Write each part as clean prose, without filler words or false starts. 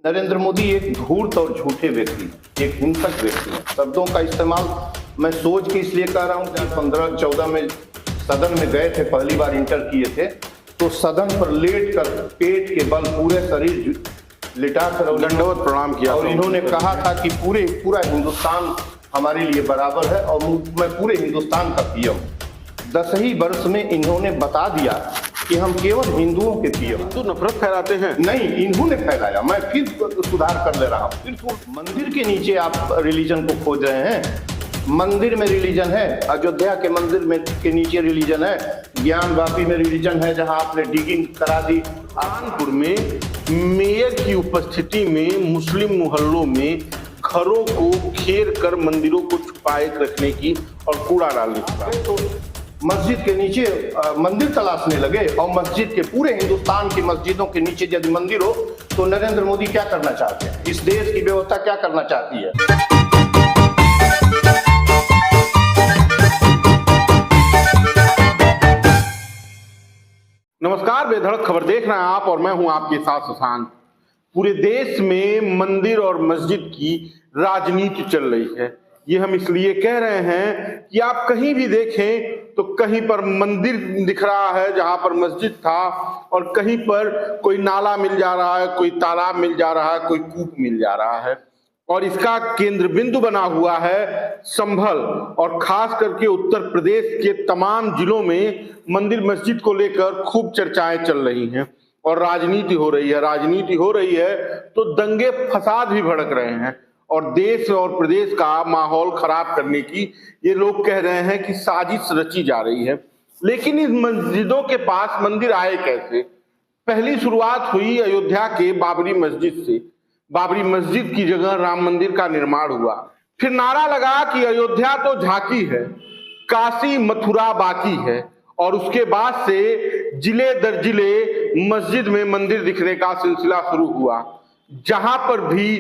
नरेंद्र मोदी एक धूर्त और झूठे व्यक्ति, एक हिंसक व्यक्ति है। शब्दों का इस्तेमाल मैं सोच के इसलिए कर रहा हूँ। जब 15-14 में सदन में गए थे, पहली बार इंटर किए थे, तो सदन पर लेट कर पेट के बल पूरे शरीर लिटा कर दंडवत प्रणाम किया और इन्होंने कहा था कि पूरा हिंदुस्तान हमारे लिए बराबर है और मैं पूरे हिंदुस्तान का पीएम। 10 ही वर्ष में इन्होंने बता दिया कि हम केवल हिंदुओं के पीएम। हिंदू नफरत फैलाते हैं। नहीं, इन्होंने फैलाया। मैं फिर सुधार कर ले रहा हूँ। फिर मंदिर के नीचे आप रिलीजन को खोज रहे हैं। मंदिर में रिलीजन है, अयोध्या के मंदिर में के नीचे रिलीजन है, ज्ञान वापी में रिलीजन है, जहां आपने डिगिंग करा दी। कानपुर में मेयर की उपस्थिति में मुस्लिम मोहल्लों में घरों को घेर कर मंदिरों को छुपाए रखने की और कूड़ा डालने की तो मस्जिद के नीचे मंदिर तलाशने लगे और मस्जिद के पूरे हिंदुस्तान की मस्जिदों के नीचे यदि मंदिर हो तो नरेंद्र मोदी क्या करना चाहते हैं? इस देश की व्यवस्था क्या करना चाहती है? नमस्कार, बेधड़क खबर देख रहे हैं आप और मैं हूं आपके साथ सुशांत। पूरे देश में मंदिर और मस्जिद की राजनीति चल रही है। ये हम इसलिए कह रहे हैं कि आप कहीं भी देखें तो कहीं पर मंदिर दिख रहा है जहां पर मस्जिद था, और कहीं पर कोई नाला मिल जा रहा है, कोई तालाब मिल जा रहा है, कोई कूप मिल जा रहा है। और इसका केंद्र बिंदु बना हुआ है संभल, और खास करके उत्तर प्रदेश के तमाम जिलों में मंदिर मस्जिद को लेकर खूब चर्चाएं चल रही हैं और राजनीति हो रही है तो दंगे फसाद भी भड़क रहे हैं और देश और प्रदेश का माहौल खराब करने की ये लोग कह रहे हैं कि साजिश रची जा रही है। लेकिन इस मस्जिदों के पास मंदिर आए कैसे? पहली शुरुआत हुई अयोध्या के बाबरी मस्जिद से। बाबरी मस्जिद की जगह राम मंदिर का निर्माण हुआ। फिर नारा लगा कि अयोध्या तो झांकी है, काशी मथुरा बाकी है, और उसके बाद से जिले दर जिले मस्जिद में मंदिर दिखने का सिलसिला शुरू हुआ। जहां पर भी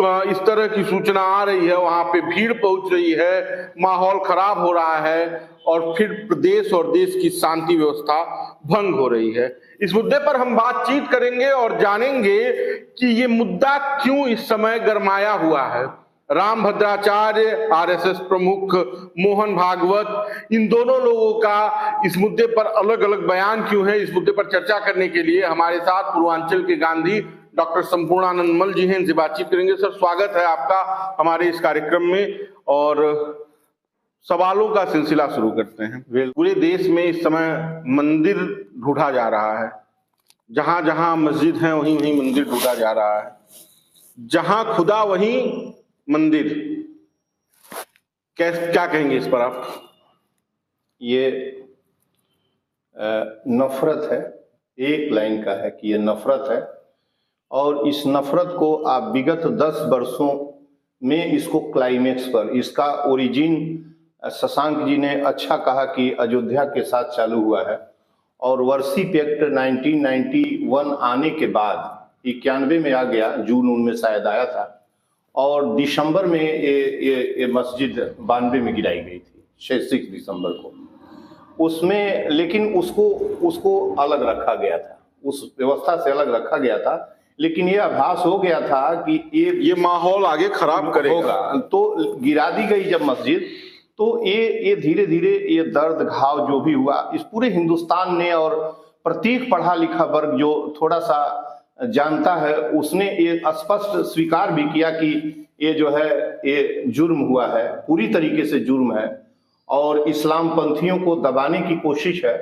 इस तरह की सूचना आ रही है वहां पे भीड़ पहुंच रही है, माहौल खराब हो रहा है और फिर प्रदेश और देश की शांति व्यवस्था भंग हो रही है। इस मुद्दे पर हम बातचीत करेंगे और जानेंगे कि ये मुद्दा क्यों इस समय गरमाया हुआ है। राम भद्राचार्य, आरएसएस प्रमुख मोहन भागवत, इन दोनों लोगों का इस मुद्दे पर अलग अलग बयान क्यों है, इस मुद्दे पर चर्चा करने के लिए हमारे साथ पूर्वांचल के गांधी डॉक्टर संपूर्णानंद मल जी हैं। इनसे बातचीत करेंगे। सर, स्वागत है आपका हमारे इस कार्यक्रम में और सवालों का सिलसिला शुरू करते हैं। पूरे देश में इस समय मंदिर ढूंढा जा रहा है, जहां जहां मस्जिद है वहीं वहीं मंदिर ढूंढा जा रहा है, जहां खुदा वहीं मंदिर। क्या कहेंगे इस पर आप? ये नफरत है, एक लाइन का है कि ये नफरत है और इस नफरत को आप विगत 10 वर्षों में इसको क्लाइमेक्स पर, इसका ओरिजिन शशांक जी ने अच्छा कहा कि अयोध्या के साथ चालू हुआ है और वर्षिप एक्ट 1991 आने के बाद 91 में आ गया, जून उनमें शायद आया था, और दिसंबर में ये मस्जिद 92 में गिराई गई थी, 6 दिसंबर को। उसमें लेकिन उसको अलग रखा गया था, उस व्यवस्था से अलग रखा गया था, लेकिन ये आभास हो गया था कि ये माहौल आगे खराब करेगा, तो गिरा दी गई जब मस्जिद। तो ये धीरे धीरे ये दर्द घाव जो भी हुआ इस पूरे हिंदुस्तान ने, और प्रत्येक पढ़ा लिखा वर्ग जो थोड़ा सा जानता है उसने ये स्पष्ट स्वीकार भी किया कि ये जो है ये जुर्म हुआ है, पूरी तरीके से जुर्म है और इस्लाम पंथियों को दबाने की कोशिश है।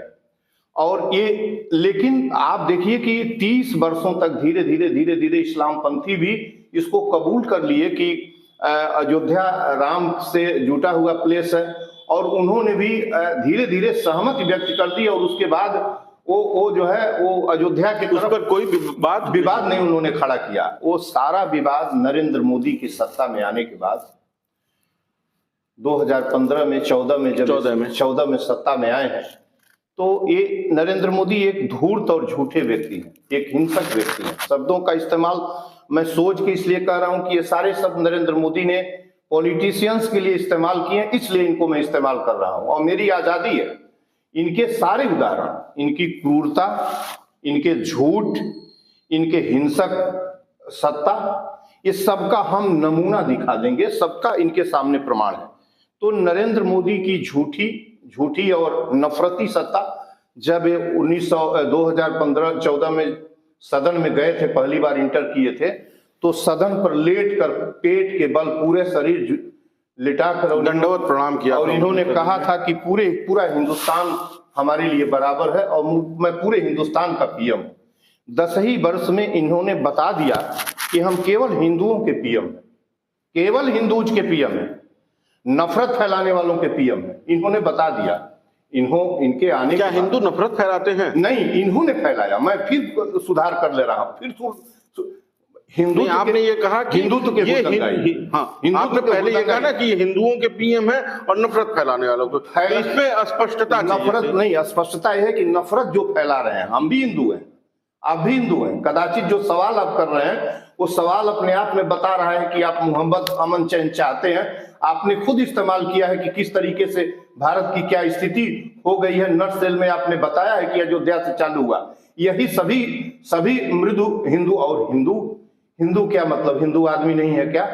और ये लेकिन आप देखिए कि 30 वर्षों तक धीरे धीरे इस्लाम पंथी भी इसको कबूल कर लिए कि अयोध्या राम से जुटा हुआ प्लेस है, और उन्होंने भी धीरे धीरे सहमति व्यक्त कर दी और उसके बाद वो जो है वो अयोध्या के उस पर कोई विवाद नहीं उन्होंने खड़ा किया। वो सारा विवाद नरेंद्र मोदी की सत्ता में आने के बाद 2015 में 14 में सत्ता में आए हैं। तो ये नरेंद्र मोदी एक धूर्त और झूठे व्यक्ति हैं, एक हिंसक व्यक्ति हैं। शब्दों का इस्तेमाल मैं सोच के इसलिए कर रहा हूं कि ये सारे शब्द नरेंद्र मोदी ने पॉलिटिशियंस के लिए इस्तेमाल किए हैं, इसलिए इनको मैं इस्तेमाल कर रहा हूं और मेरी आजादी है। इनके सारे उदाहरण, इनकी क्रूरता, इनके झूठ, इनके हिंसक सत्ता, ये सबका हम नमूना दिखा देंगे, सबका इनके सामने प्रमाण है। तो नरेंद्र मोदी की झूठी और नफरती सत्ता, जब 2015-14 में सदन में गए थे, पहली बार इंटर किए थे, तो सदन पर लेट कर पेट के बल पूरे शरीर लिटाकर दंडवत प्रणाम किया और इन्होंने कहा था कि पूरा हिंदुस्तान हमारे लिए बराबर है और मैं पूरे हिंदुस्तान का पीएम हूं। 10 ही वर्ष में इन्होंने बता दिया कि हम केवल हिंदुओं के पीएम हैं, केवल हिंदूज के पीएम हैं, नफरत फैलाने वालों के पीएम हैं। इन्होंने बता दिया। इनके आने क्या हिंदू नफरत फैलाते हैं? नहीं, इन्होंने फैलाया। मैं फिर सुधार कर ले रहा हूं। फिर हिंदू, आपने ये कहा कि हिंदुत्व के आपने पहले ये कहा ना कि हिंदुओं के पीएम है और नफरत फैलाने वालों को, इसमें अस्पष्टता, नफरत नहीं, अस्पष्टता यह है कि नफरत जो फैला रहे हैं, हम भी हिंदू हैं, आप भी हिंदू हैं। कदाचित जो सवाल आप कर रहे हैं वो सवाल अपने आप में बता रहा है कि आप मोहब्बत, अमन, चैन चाहते हैं। आपने खुद इस्तेमाल किया है कि किस तरीके से भारत की क्या स्थिति हो गई है। नट सेल में आपने बताया है कि अयोध्या से चालू हुआ। यही सभी मृदु हिंदू, और हिंदू क्या मतलब, हिंदू आदमी नहीं है क्या?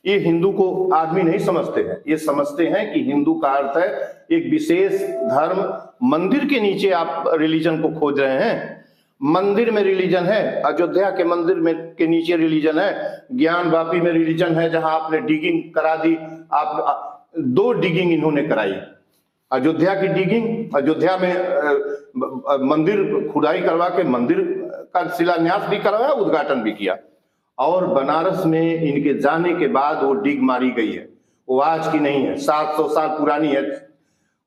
ये हिंदू को आदमी नहीं समझते हैं, ये समझते हैं कि हिंदू का अर्थ है एक विशेष धर्म। मंदिर के नीचे आप रिलीजन को खोज रहे हैं। मंदिर में रिलीजन है, अयोध्या के मंदिर में के नीचे रिलीजन है, ज्ञान वापी में रिलीजन है, जहां आपने डिगिंग करा दी। आप 2 डिगिंग इन्होंने कराई, अयोध्या की डिगिंग, अयोध्या में मंदिर खुदाई करवा के मंदिर का शिलान्यास भी करवाया, उद्घाटन भी किया। और बनारस में इनके जाने के बाद वो डिग मारी गई है, वो आज की नहीं है, 700 साल पुरानी है।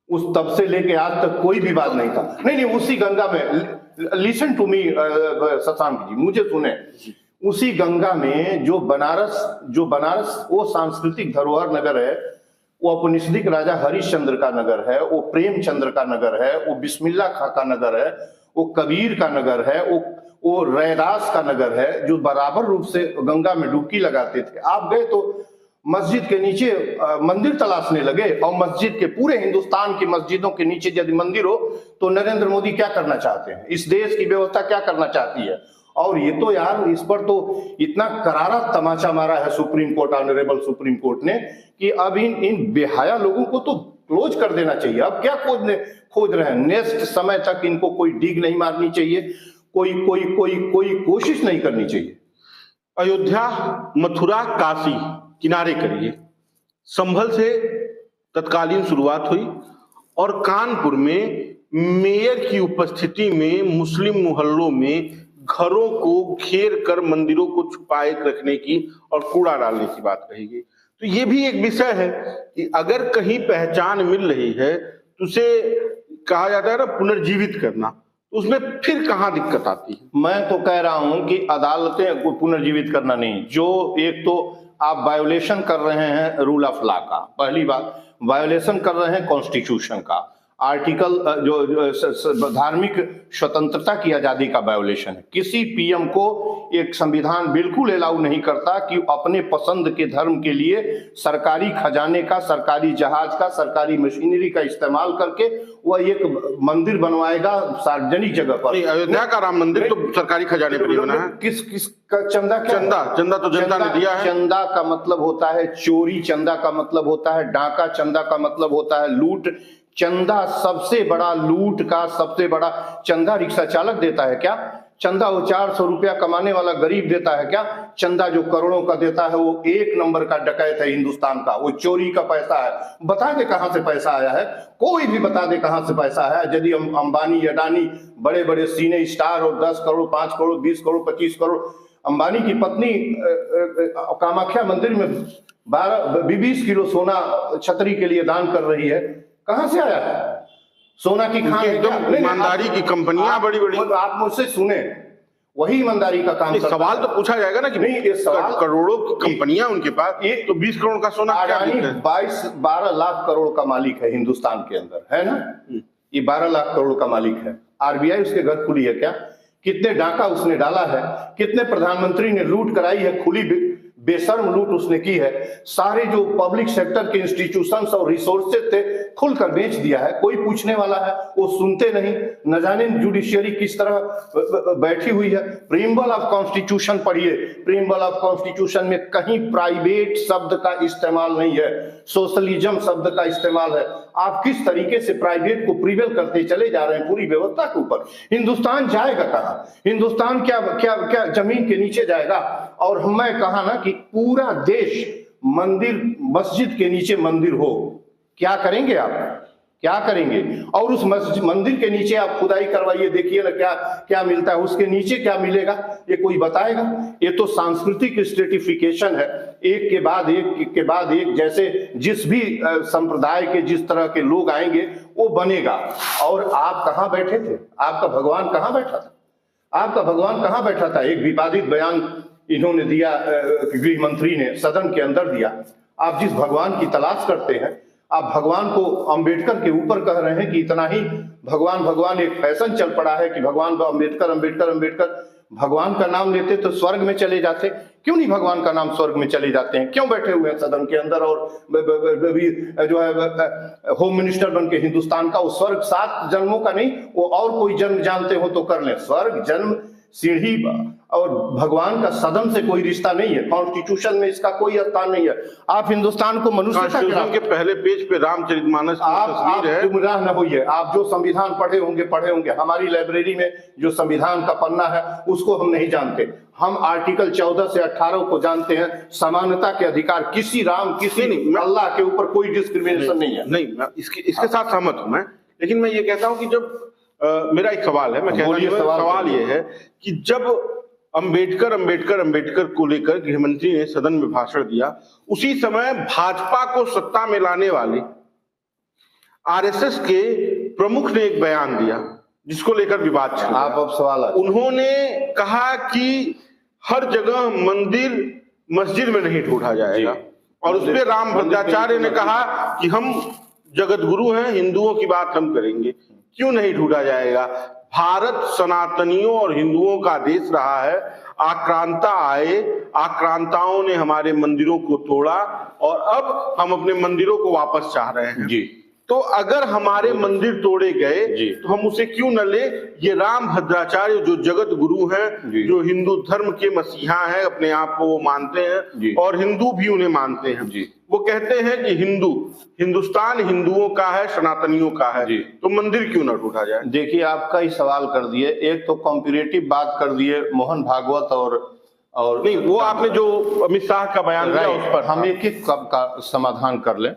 उस तब से लेके आज तक कोई विवाद नहीं था। नहीं, उसी गंगा में, listen to me Shashank ji, मुझे सुने, उसी गंगा में जो बनारस वो सांस्कृतिक धरोहर नगर है, वो औपनिषदिक राजा हरिश्चंद्र का नगर है, वो प्रेमचंद्र का नगर है, वो बिस्मिल्लाह खां का नगर है, वो कबीर का नगर है, वो रैदास का नगर है, जो बराबर रूप से गंगा में डुबकी लगाते थे। आप गए तो मस्जिद के नीचे मंदिर तलाशने लगे, और मस्जिद के, पूरे हिंदुस्तान की मस्जिदों के नीचे यदि मंदिर हो तो नरेंद्र मोदी क्या करना चाहते हैं, इस देश की व्यवस्था क्या करना चाहती है। और ये तो यार, इस पर तो इतना करारा तमाचा मारा है supreme court, honourable supreme court ने, कि अब इन बेहया लोगों को तो क्लोज कर देना चाहिए। अब क्या खोज रहे हैं? नेक्स्ट समय तक इनको कोई डिग नहीं मारनी चाहिए, कोई कोशिश नहीं करनी चाहिए। अयोध्या, मथुरा, काशी किनारे करिए, संभल से तत्कालीन शुरुआत हुई और कानपुर में मेयर की उपस्थिति में मुस्लिम मोहल्लों में घरों को घेर कर मंदिरों को छुपाए रखने की और कूड़ा डालने की बात कही गई। तो ये भी एक विषय है कि अगर कहीं पहचान मिल रही है तो उसे कहा जाता है ना पुनर्जीवित करना, तो उसमें फिर कहां दिक्कत आती है? मैं तो कह रहा हूं कि अदालतें को पुनर्जीवित करना नहीं, जो एक तो आप वायोलेशन कर रहे हैं रूल ऑफ लॉ का, पहली बात वायोलेशन कर रहे हैं कॉन्स्टिट्यूशन का, आर्टिकल जो धार्मिक स्वतंत्रता की आजादी का वायोलेशन है। किसी पीएम को एक संविधान बिल्कुल अलाउ नहीं करता कि अपने पसंद के धर्म के लिए सरकारी खजाने का, सरकारी जहाज का, सरकारी मशीनरी का इस्तेमाल करके वह एक मंदिर बनवाएगा सार्वजनिक जगह पर। अयोध्या का राम मंदिर तो सरकारी खजाने पर बना है। किस का चंदा तो जनता ने दिया है। चंदा का मतलब होता है चोरी, चंदा का मतलब होता है डाका, चंदा का मतलब होता है लूट। चंदा सबसे बड़ा लूट का, सबसे बड़ा चंदा रिक्शा चालक देता है क्या? चंदा वो 400 रुपया कमाने वाला गरीब देता है क्या? चंदा जो करोड़ों का देता है वो 1 नंबर का डकैत है हिंदुस्तान का, वो चोरी का पैसा है। बता दे कहां से पैसा आया है, कोई भी बता दे कहां से पैसा है। यदि अंबानी, अडानी, बड़े बड़े सिने स्टार और 10 करोड़, 5 करोड़, 20 करोड़, 25 करोड़, अंबानी की पत्नी कामाख्या मंदिर में 20 किलो सोना छतरी के लिए दान कर रही है, कहां से आया है? सोना की खान, एकदम ईमानदारी की कंपनियां बड़ी बड़ी। आप मुझसे सुने, वही ईमानदारी का काम। सवाल तो पूछा जाएगा ना कि नहीं, ये सवाल करोड़ों की कंपनियां उनके पास, ये तो 20 करोड़ का सोना क्या है? 12 लाख करोड़ का मालिक है हिंदुस्तान के अंदर, है ना? ये 12 लाख करोड़ का मालिक है। आरबीआई उसके घर खुली है क्या? कितने डाका उसने डाला है? कितने प्रधानमंत्री ने लूट कराई है खुली बेशर्म लूट उसने की है। सारे जो पब्लिक सेक्टर के इंस्टीट्यूशंस और रिसोर्सेज थे खुलकर बेच दिया है। कोई पूछने वाला है वो सुनते नहीं। न जाने जुडिशियरी किस तरह बैठी हुई है। प्रीएम्बल ऑफ कॉन्स्टिट्यूशन पढ़िए, प्रीएम्बल ऑफ कॉन्स्टिट्यूशन में कहीं प्राइवेट शब्द का इस्तेमाल नहीं है, सोशलिज्म शब्द का इस्तेमाल है। आप किस तरीके से प्राइवेट को प्रिवेल करते चले जा रहे हैं पूरी व्यवस्था के ऊपर। हिंदुस्तान जाएगा कहां? हिंदुस्तान क्या क्या क्या जमीन के नीचे जाएगा? और मैं कहा ना कि पूरा देश मंदिर मस्जिद के नीचे मंदिर हो, क्या करेंगे आप? क्या करेंगे? और उस मंदिर के नीचे आप खुदाई करवाइए, देखिए ना क्या क्या मिलता है, उसके नीचे क्या मिलेगा ये कोई बताएगा? ये तो सांस्कृतिक स्ट्रेटिफिकेशन है, एक के बाद एक जैसे जिस भी संप्रदाय के जिस तरह के लोग आएंगे वो बनेगा। और आप कहां बैठे थे? आपका भगवान कहां बैठा था? आपका भगवान कहां बैठा था? एक विवादित बयान इन्होंने दिया, गृह मंत्री ने सदन के अंदर दिया। आप जिस भगवान की तलाश करते हैं, आप भगवान को अंबेडकर के ऊपर कह रहे हैं कि इतना ही भगवान भगवान एक फैशन चल पड़ा है कि भगवान अंबेडकर अंबेडकर अंबेडकर। भगवान का नाम लेते तो स्वर्ग में चले जाते, क्यों नहीं भगवान का नाम स्वर्ग में चले जाते हैं? क्यों बैठे हुए हैं सदन के अंदर और जो है होम मिनिस्टर बन के हिंदुस्तान का? वो स्वर्ग 7 जन्मों का नहीं, वो और कोई जन्म जानते हो तो कर लें। स्वर्ग जन्म सीढ़ी और भगवान का सदन से कोई रिश्ता नहीं है। कॉन्स्टिट्यूशन में इसका कोई स्थान नहीं है। आप हिंदुस्तान को मनुष्यता के पहले पेज पे रामचरितमानस की तस्वीर है। आप गुमराह न होइए। आप जो संविधान पढ़े होंगे, हमारी लाइब्रेरी में जो संविधान का पन्ना है उसको हम नहीं जानते। हम आर्टिकल 14 से 18 को जानते हैं, समानता के अधिकार। किसी राम किसी अल्लाह के ऊपर कोई डिस्क्रिमिनेशन नहीं है। नहीं, इसके साथ सहमत हूं मैं, लेकिन मैं ये कहता हूं कि जब मेरा एक सवाल है, मैं कहता हूं सवाल ये है कि जब अंबेडकर को लेकर गृहमंत्री ने सदन में भाषण दिया, उसी समय भाजपा को सत्ता में लाने वाले आरएसएस के प्रमुख ने एक बयान दिया जिसको लेकर विवाद चल रहा है। अब सवाल है, उन्होंने कहा कि हर जगह मंदिर मस्जिद में नहीं ढूंढा जाएगा, और उस पर राम भद्राचार्य ने कहा कि हम जगत गुरु हैं, हिंदुओं की बात हम करेंगे, क्यों नहीं ढूंढा जाएगा? भारत सनातनियों और हिंदुओं का देश रहा है। आक्रांता आए, आक्रांताओं ने हमारे मंदिरों को तोड़ा और अब हम अपने मंदिरों को वापस चाह रहे हैं जी। तो अगर हमारे मंदिर तोड़े गए तो हम उसे क्यों न ले? ये राम भद्राचार्य जो जगत गुरु हैं, जो हिंदू धर्म के मसीहा हैं, अपने आप को वो मानते हैं और हिंदू भी उन्हें मानते हैं। वो कहते हैं कि हिंदुस्तान हिंदुओं का है, सनातनियों का है, तो मंदिर क्यों न ढूंढा जाए? देखिए, आप कई सवाल कर दिए। एक तो कॉम्पिरेटिव बात कर दिए मोहन भागवत और नहीं, वो आपने जो अमित शाह का बयान दिया उस पर हम एक एक का समाधान कर लें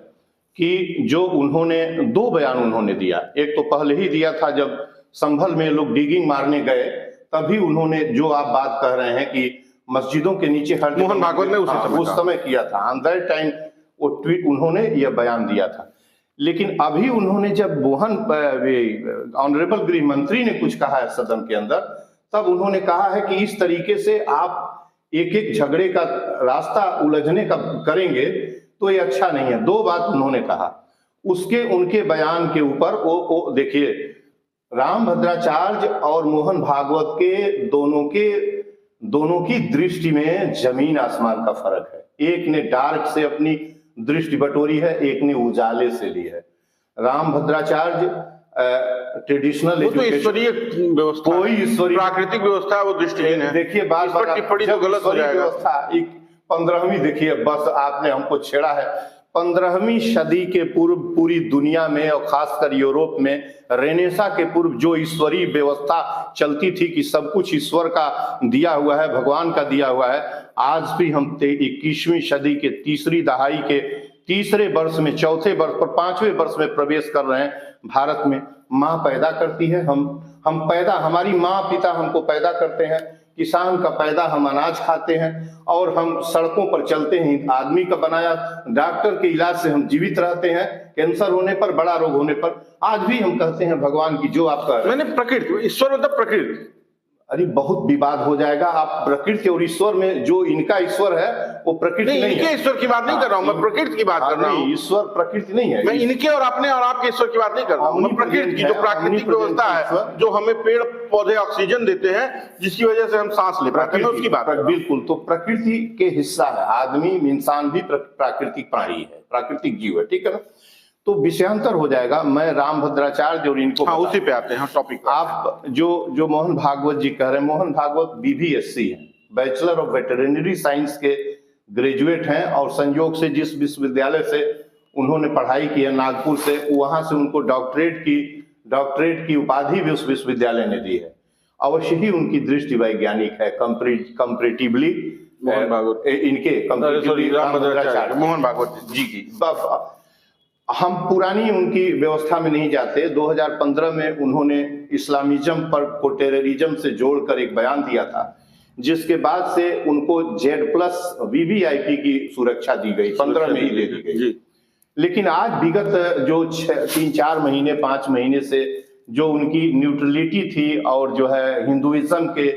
कि जो उन्होंने 2 बयान उन्होंने दिया। एक तो पहले ही दिया था जब संभल में लोग डिगिंग मारने गए, तभी उन्होंने जो आप बात कह रहे हैं कि मस्जिदों के नीचे हर मोहन भागवत ने उस समय किया था। ऑन दैट टाइम वो ट्वीट उन्होंने यह बयान दिया था। लेकिन अभी उन्होंने जब ऑनरेबल गृह मंत्री ने कुछ कहा है सदन के अंदर, तब उन्होंने कहा है कि इस तरीके से आप एक एक झगड़े का रास्ता उलझने का करेंगे तो ये अच्छा नहीं है। 2 बात उन्होंने कहा उनके बयान के ऊपर। वो देखिए, राम भद्राचार्य और मोहन भागवत के दोनों की दृष्टि में जमीन आसमान का फर्क है। एक ने डार्क से अपनी दृष्टि बटोरी है, एक ने उजाले से ली है। राम भद्राचार्य ट्रेडिशनल ईश्वरीय व्यवस्था, कोई ईश्वरीय प्राकृतिक व्यवस्था है, वो दृष्टिहीन है। देखिए, बार-बार टिप्पणी तो गलत हो जाएगा। व्यवस्था 15वीं, देखिए बस आपने हमको छेड़ा है। 15वीं सदी के पूर्व पूरी दुनिया में और खासकर यूरोप में रेनेसा के पूर्व जो ईश्वरीय व्यवस्था चलती थी कि सब कुछ ईश्वर का दिया हुआ है, भगवान का दिया हुआ है, आज भी हम 21वीं सदी के तीसरी दहाई के तीसरे वर्ष में, चौथे वर्ष पर 5वें वर्ष में प्रवेश कर रहे हैं। भारत में माँ पैदा करती है, हम पैदा, हमारी माँ पिता हमको पैदा करते हैं, किसान का पैदा हम अनाज खाते हैं और हम सड़कों पर चलते हैं, आदमी का बनाया, डॉक्टर के इलाज से हम जीवित रहते हैं। कैंसर होने पर, बड़ा रोग होने पर आज भी हम कहते हैं भगवान की जो आपका मैंने प्रकृति, ईश्वर मतलब प्रकृति। अरे बहुत विवाद हो जाएगा। आप प्रकृति और ईश्वर में, जो इनका ईश्वर है वो प्रकृति नहीं इनके है। ईश्वर की बात नहीं कर रहा हूं मैं, प्रकृति की बात कर रहा हूं। ईश्वर प्रकृति नहीं है। मैं इनके और अपने और आपके ईश्वर की बात नहीं कर रहा हूं, मैं प्रकृति की, जो प्राकृतिक व्यवस्था है, जो हमें पेड़ पौधे ऑक्सीजन देते हैं, जिसकी वजह से हम सांस ले पाते हैं, उसकी बात। बिल्कुल, तो प्रकृति के हिस्सा है आदमी, इंसान भी प्राकृतिक प्राणी है, प्राकृतिक जीव है, ठीक है ना। तो विषयांतर हो जाएगा। मैं रामभद्राचार्य और इनको उसी पे आते हैं टॉपिक। आप जो मोहन भागवत जी कह रहे हैं, मोहन भागवत BVSC है, बैचलर ऑफ वेटरनरी साइंस के ग्रेजुएट हैं, और संयोग से जिस विश्वविद्यालय से उन्होंने पढ़ाई की है, नागपुर से, वहां से उनको डॉक्टरेट की उपाधि भी उस विश्वविद्यालय ने दी है। अवश्य ही उनकी दृष्टि वैज्ञानिक है, कंपैरेटिवली मोहन भागवत मोहन भागवत जी की। हम पुरानी उनकी व्यवस्था में नहीं जाते। 2015 में उन्होंने इस्लामिज्म पर को टेररिज्म से जोड़कर एक बयान दिया था, जिसके बाद से उनको Z+ VVIP की सुरक्षा दी गई, 15 में ही दे दी गई। लेकिन आज विगत जो 3-4 महीने 5 महीने से जो उनकी न्यूट्रलिटी थी, और जो है हिंदुइज्म के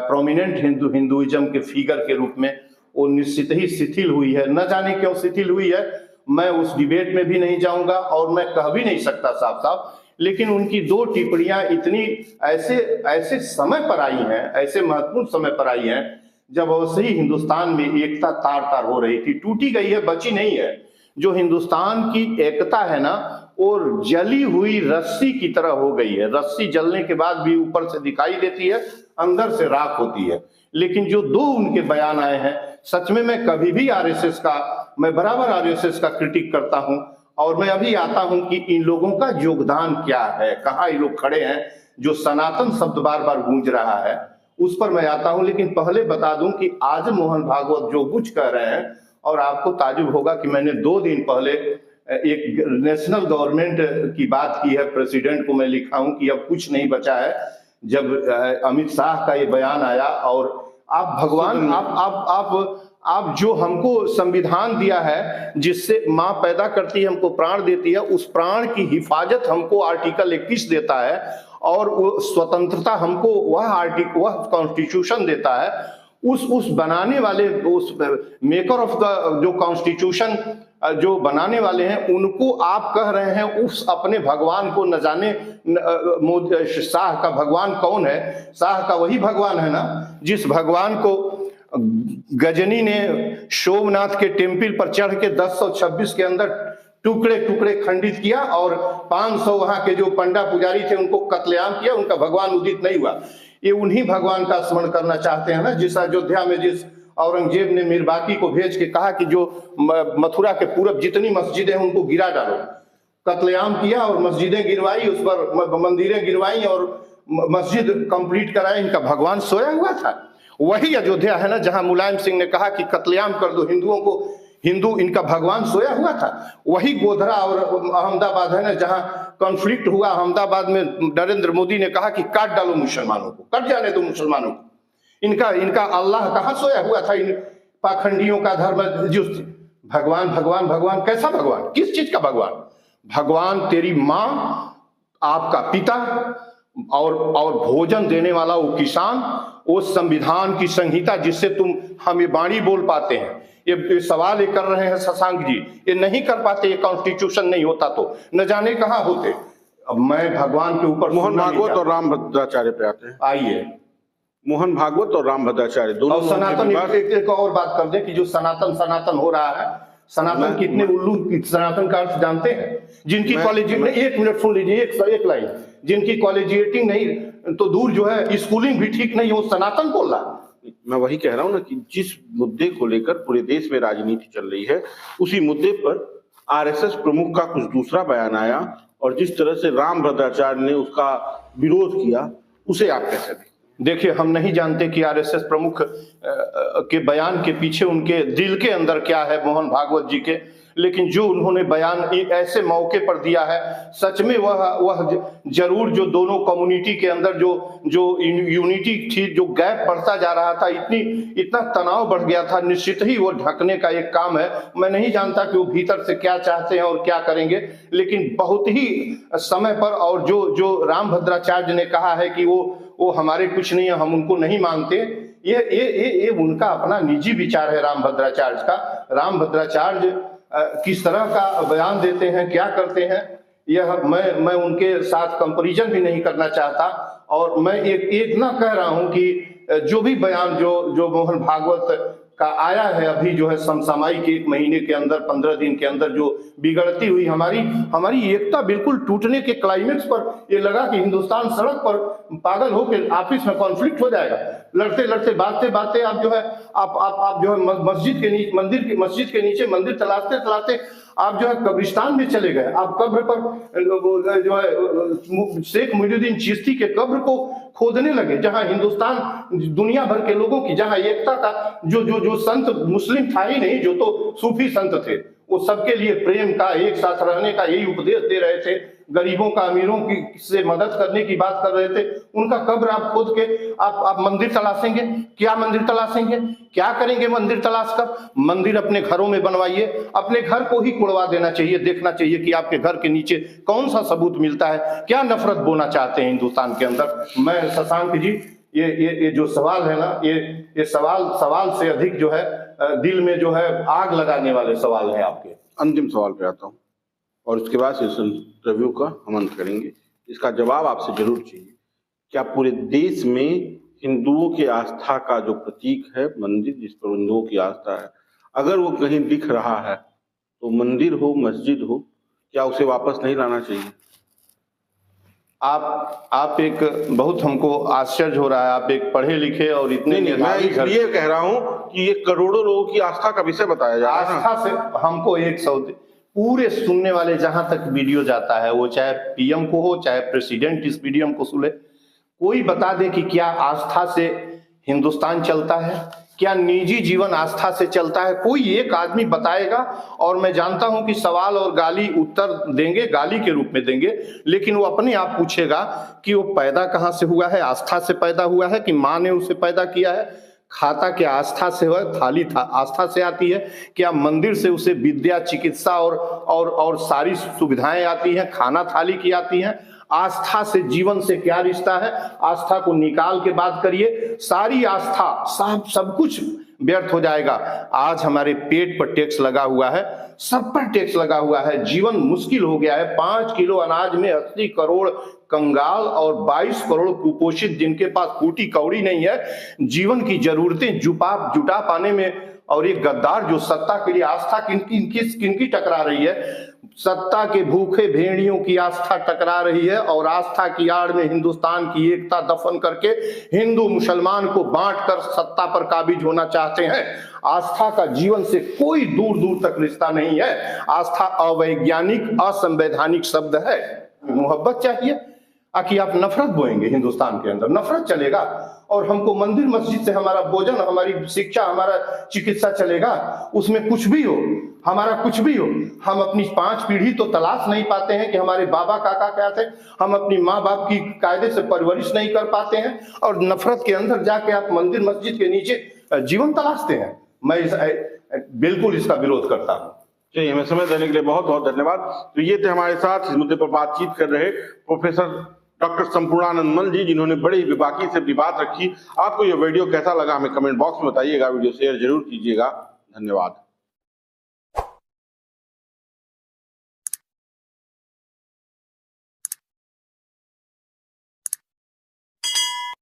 प्रोमिनेंट हिंदुइज्म के फिगर के रूप में, वो निश्चित ही शिथिल हुई है। न जाने क्यों शिथिल हुई है, मैं उस डिबेट में भी नहीं जाऊंगा और मैं कह भी नहीं सकता साफ साफ। लेकिन उनकी 2 टिप्पणियां इतनी ऐसे समय पर आई हैं, ऐसे महत्वपूर्ण समय पर आई हैं, जब अवश्य ही हिंदुस्तान में एकता तार तार हो रही थी, टूटी गई है, बची नहीं है। जो हिंदुस्तान की एकता है ना, वो जली हुई रस्सी की तरह हो गई है। रस्सी जलने के बाद भी ऊपर से दिखाई देती है, अंदर से राख होती है। लेकिन जो 2 उनके बयान आए हैं, सच में मैं कभी भी मैं बराबर RSS का क्रिटिक करता हूं, और मैं अभी आता हूं कि इन लोगों का योगदान क्या है, कहाँ ये लोग खड़े हैं। जो सनातन शब्द बार बार गूंज रहा है, उस पर मैं आता हूं। लेकिन पहले बता दूं कि आज मोहन भागवत जो कुछ कह रहे हैं, और आपको ताजुब होगा कि मैंने 2 दिन पहले एक नेशनल गवर्नमेंट की बात की है, प्रेसिडेंट को मैं लिखा हूं कि अब कुछ नहीं बचा है। जब अमित शाह का ये बयान आया, और आप भगवान, आप जो हमको संविधान दिया है, जिससे माँ पैदा करती है, हमको प्राण देती है, उस प्राण की हिफाजत हमको आर्टिकल 21 देता है, और वो स्वतंत्रता हमको वह कॉन्स्टिट्यूशन देता है। उस बनाने वाले, उस मेकर ऑफ द जो कॉन्स्टिट्यूशन जो बनाने वाले हैं, उनको आप कह रहे हैं उस अपने भगवान को न जाने। शाह का भगवान कौन है? शाह का वही भगवान है ना, जिस भगवान को गजनी ने सोमनाथ के टेम्पल पर चढ़ के 1026 के अंदर टुकड़े टुकड़े खंडित किया, और 500 वहां के जो पंडा पुजारी थे उनको कत्लेआम किया, उनका भगवान उदित नहीं हुआ। ये उन्हीं भगवान का स्मरण करना चाहते हैं ना, जिस अयोध्या में जिस औरंगजेब ने मीरबाकी को भेज के कहा कि जो मथुरा के पूरब जितनी मस्जिदें हैं उनको गिरा डालो, कत्लेआम किया और मस्जिदें गिरवाई, उस पर मंदिरें गिरवाई और मस्जिद कंप्लीट कराए। इनका भगवान सोया हुआ था। वही अयोध्या है ना, जहां मुलायम सिंह ने कहा कि कत्लेआम कर दो हिंदुओं को, हिंदू, इनका भगवान सोया हुआ था। वही गोधरा और अहमदाबाद है ना, जहां कॉन्फ्लिक्ट हुआ अहमदाबाद में, नरेंद्र मोदी ने कहा कि काट डालो मुसलमानों को, कट जाने दो मुसलमानों को। इनका अल्लाह कहाँ सोया हुआ था? इन पाखंडियों का धर्म जो भगवान भगवान भगवान, कैसा भगवान? किस चीज का भगवान? भगवान तेरी माँ, आपका पिता, और भोजन देने वाला वो किसान, वो संविधान की संहिता जिससे तुम हम ये वाणी बोल पाते हैं। ये सवाल ये कर रहे हैं शशांक जी, ये नहीं कर पाते। ये कॉन्स्टिट्यूशन नहीं होता तो न जाने कहाँ होते। अब मैं भगवान के ऊपर, मोहन भागवत और रामभद्राचार्य पे आते हैं। आइए, मोहन भागवत और रामभद्राचार्य दोनों। और सनातन, एक और बात कर दे कि जो सनातन हो रहा है, सनातन कितने उल्लू सनातन का अर्थ जानते हैं? जिनकी कॉलेज में, 1 मिनट सुन लीजिए, एक लाइन, जिनकी कॉलेजिएटिंग नहीं तो दूर जो है स्कूलिंग भी ठीक नहीं, वो सनातन बोल रहा। मैं वही कह रहा हूं ना कि जिस मुद्दे को लेकर पूरे देश में राजनीति चल रही है, उसी मुद्दे पर RSS प्रमुख का कुछ दूसरा बयान आया, और जिस तरह से रामभद्राचार्य ने उसका विरोध किया, उसे आप कैसे देखें? देखिए, हम नहीं जानते कि RSS प्रमुख के बयान के पीछे उनके दिल के अंदर क्या है मोहन भागवत जी के, लेकिन जो उन्होंने बयान ऐसे मौके पर दिया है, सच में वह जरूर जो दोनों कम्युनिटी के अंदर जो यूनिटी थी, जो गैप बढ़ता जा रहा था, इतना तनाव बढ़ गया था, निश्चित ही वो ढकने का एक काम है। मैं नहीं जानता कि वो भीतर से क्या चाहते हैं और क्या करेंगे, लेकिन बहुत ही समय पर, और जो रामभद्राचार्य ने कहा है कि वो वो हमारे कुछ नहीं है, हम उनको नहीं मानते। ये उनका अपना निजी विचार है रामभद्राचार्य का। रामभद्राचार्य किस तरह का बयान देते हैं, क्या करते हैं, यह मैं उनके साथ कंपैरिजन भी नहीं करना चाहता। और मैं एक ना कह रहा हूं कि जो भी बयान जो मोहन भागवत का आया है अभी जो है समसामयिक 1 महीने के अंदर 15 दिन के अंदर जो बिगड़ती हुई हमारी एकता बिल्कुल टूटने के क्लाइमेक्स पर ये लगा कि हिंदुस्तान सड़क पर पागल होकर आपस में कॉन्फ्लिक्ट हो जाएगा। लड़ते लड़ते बातें आप जो है आप जो है मस्जिद के नीचे मंदिर तलाशते आप जो है कब्रिस्तान में चले गए। आप कब्र पर जो है शेख मुहिउद्दीन चिश्ती के कब्र को खोदने लगे, जहां हिंदुस्तान दुनिया भर के लोगों की जहां एकता का जो संत मुस्लिम था ही नहीं, जो तो सूफी संत थे, वो सबके लिए प्रेम का, एक साथ रहने का यही उपदेश दे रहे थे। गरीबों का अमीरों की से मदद करने की बात कर रहे थे। उनका कब्र आप खोद के आप मंदिर तलाशेंगे? क्या मंदिर तलाशेंगे? क्या करेंगे मंदिर तलाश कर? मंदिर अपने घरों में बनवाइए। अपने घर को ही कुड़वा देना चाहिए। देखना चाहिए कि आपके घर के नीचे कौन सा सबूत मिलता है, क्या नफरत बोना चाहते हैं हिंदुस्तान के अंदर। मैं शशांक जी ये जो सवाल है ना, ये सवाल से अधिक जो है दिल में जो है आग लगाने वाले सवाल हैं आपके। अंतिम सवाल पे आता हूँ और उसके बाद इस इंटरव्यू का हम अंत करेंगे। इसका जवाब आपसे जरूर चाहिए। क्या पूरे देश में हिंदुओं की आस्था का जो प्रतीक है मंदिर, जिस पर हिंदुओं की आस्था है, अगर वो कहीं दिख रहा है तो मंदिर हो मस्जिद हो, क्या उसे वापस नहीं लाना चाहिए? आप एक बहुत हमको आश्चर्य हो रहा है, आप एक पढ़े लिखे और इतने मैं इसलिए कह रहा हूं कि ये करोड़ों लोगों की आस्था का विषय बताया जा रहा है। आस्था से हमको पूरे सुनने वाले जहां तक वीडियो जाता है, वो चाहे पीएम को हो चाहे प्रेसिडेंट इस वीडियो को सुने, कोई बता दे कि क्या आस्था से हिंदुस्तान चलता है, क्या निजी जीवन आस्था से चलता है? कोई एक आदमी बताएगा। और मैं जानता हूं कि सवाल और गाली उत्तर देंगे, गाली के रूप में देंगे, लेकिन वो अपने आप पूछेगा कि वो पैदा कहां से हुआ है? आस्था से पैदा हुआ है कि माँ ने उसे पैदा किया है? खाता क्या आस्था से है? थाली आस्था से आती है क्या? मंदिर से उसे विद्या, चिकित्सा और सारी सुविधाएं आती हैं? खाना थाली की आती हैं? आस्था से जीवन से क्या रिश्ता है? आस्था को निकाल के बात करिए, सारी आस्था सब कुछ व्यर्थ हो जाएगा। आज हमारे पेट पर टैक्स लगा हुआ है, सब पर टैक्स लगा हुआ है, जीवन मुश्किल हो गया है। 5 किलो अनाज में 80 करोड़ कंगाल और 22 करोड़ कुपोषित, जिनके पास फूटी कौड़ी नहीं है, जीवन की जरूरतें जुटा पाने में। और एक गद्दार जो सत्ता के लिए आस्था किनकी टकरा रही है? सत्ता के भूखे भेड़ियों की आस्था टकरा रही है, और आस्था की आड़ में हिंदुस्तान की एकता दफन करके हिंदू मुसलमान को बांटकर सत्ता पर काबिज होना चाहते हैं। आस्था का जीवन से कोई दूर दूर तक रिश्ता नहीं है। आस्था अवैज्ञानिक, असंवैधानिक शब्द है। मोहब्बत चाहिए। आखिर आप नफरत बोएंगे हिंदुस्तान के अंदर, नफरत चलेगा। और हमको मंदिर मस्जिद से हमारा भोजन, हमारी शिक्षा, हमारा चिकित्सा चलेगा, उसमें कुछ भी हो, हमारा कुछ भी हो, हम अपनी 5 पीढ़ी तो तलाश नहीं पाते हैं कि हमारे बाबा काका क्या थे। हम अपनी माँ बाप की कायदे से परवरिश नहीं कर पाते हैं, और नफरत के अंदर जाके आप मंदिर मस्जिद के नीचे जीवन तलाशते हैं। मैं बिल्कुल इसका विरोध करता हूँ। चलिए, हमें समय देने के लिए बहुत बहुत धन्यवाद। तो ये थे हमारे साथ इस मुद्दे पर बातचीत कर रहे प्रोफेसर डॉक्टर संपूर्णानंद मल जी, जिन्होंने बड़ी बेबाकी से अपनी बात रखी। आपको ये वीडियो कैसा लगा हमें कमेंट बॉक्स में बताइएगा। वीडियो शेयर जरूर कीजिएगा। धन्यवाद।